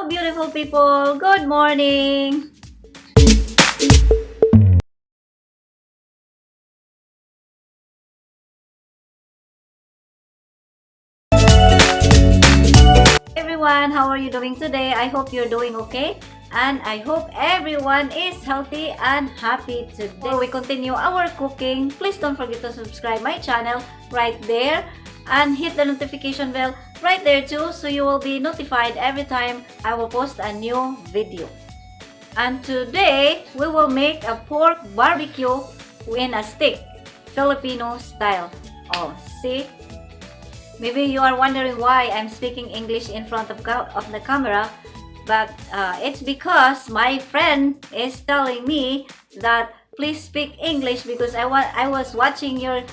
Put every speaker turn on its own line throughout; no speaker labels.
Beautiful people, good morning! Everyone, how are you doing today? I hope you're doing okay, and I hope everyone is healthy and happy today. Before we continue our cooking, please don't forget to subscribe my channel right there and hit the notification bell right there too, so you will be notified every time I will post a new video. And today we will make a pork barbecue in a stick, Filipino style. Oh, see? Maybe you are wondering why I'm speaking English in front of the camera, but it's because my friend is telling me that please speak English because I was watching your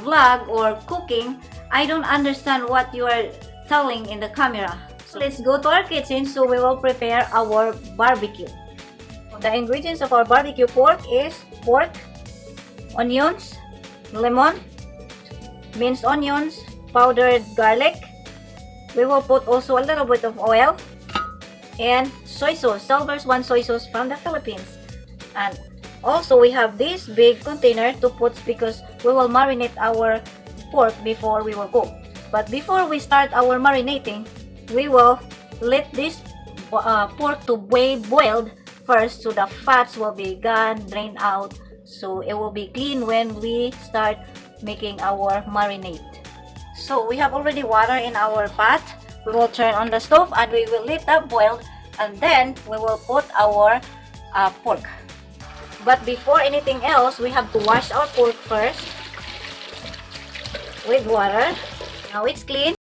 vlog or cooking. I don't understand what you are telling in the camera. So let's go to our kitchen so we will prepare our barbecue. The ingredients of our barbecue pork is pork, onions, lemon, minced onions, powdered garlic. We will put also a little bit of oil and soy sauce, Silver's One soy sauce from the Philippines. And also we have this big container to put because we will marinate our pork before we will cook. But before we start our marinating, we will let this pork to be boiled first so the fats will be gone, drained out, so it will be clean when we start making our marinade. So we have already water in our pot. We will turn on the stove and we will let that boil, and then we will put our pork. But before anything else, we have to wash our pork first with water. Now it's clean.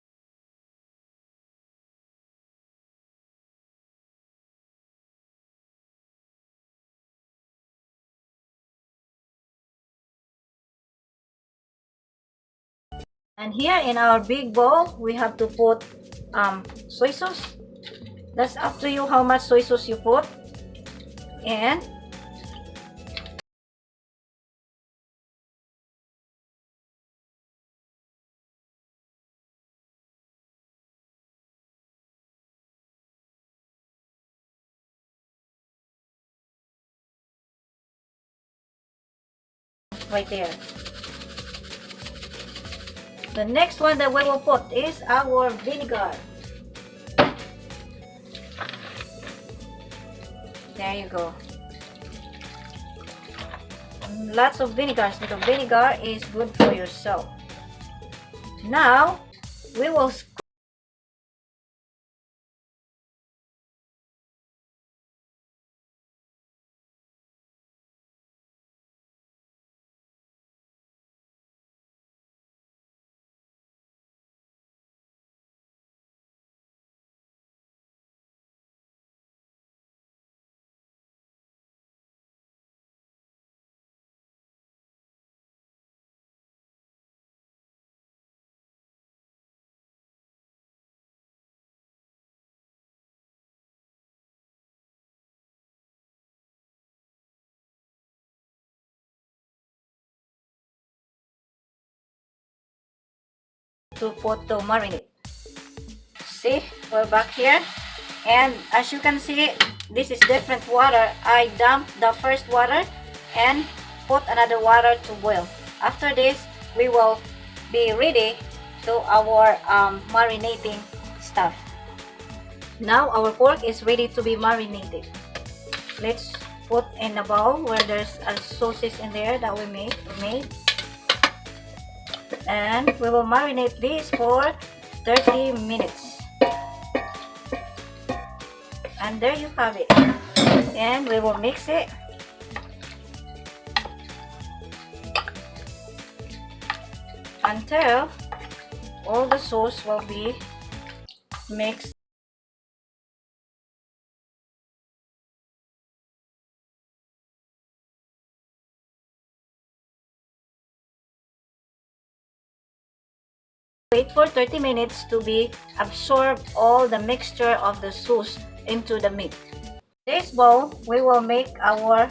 And here in our big bowl, we have to put soy sauce. That's up to you how much soy sauce you put. And right there. The next one that we will put is our vinegar. There you go. Lots of vinegars because vinegar is good for yourself. Now we will to put to marinate. See, we're back here, and as you can see, this is different water. I dumped the first water and put another water to boil. After this, we will be ready to our marinating stuff. Now our pork is ready to be marinated. Let's put in a bowl where there's a sauces in there that we made. And we will marinate this for 30 minutes. And there you have it. And we will mix it. Until all the sauce will be mixed. Wait for 30 minutes to be absorb all the mixture of the sauce into the meat. This bowl, we will make our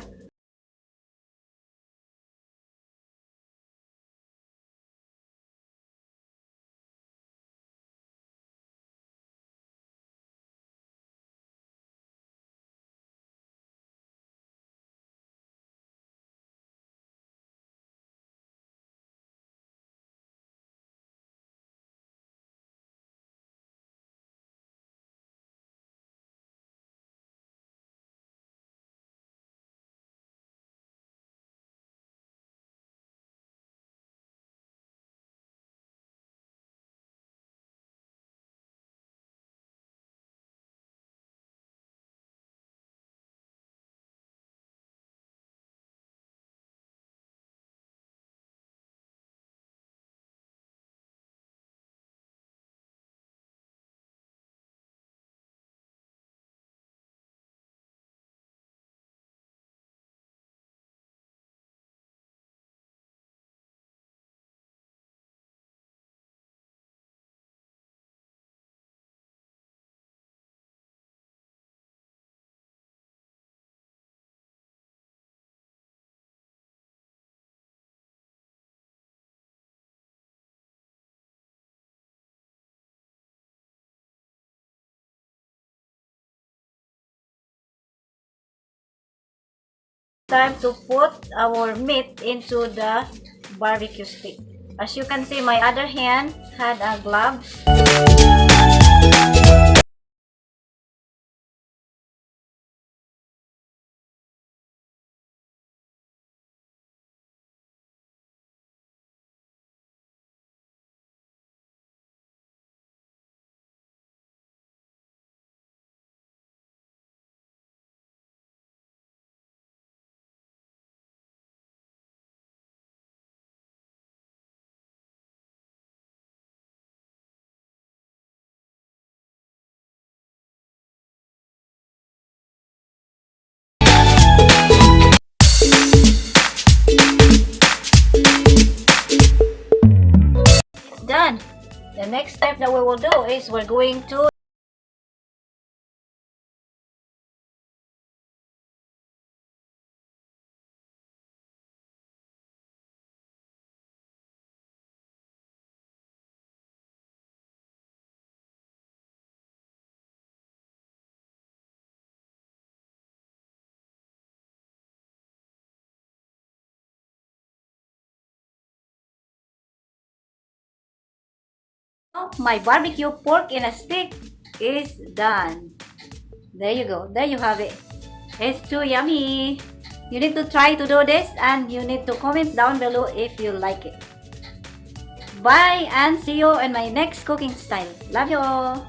time to put our meat into the barbecue stick. As you can see, my other hand had a glove. Done. The next step that we will do is we're going to my barbecue pork in a stick is done. There you go. There you have it. It's too yummy. You need to try to do this and you need to comment down below if you like it. Bye and see you in my next cooking style. Love you all.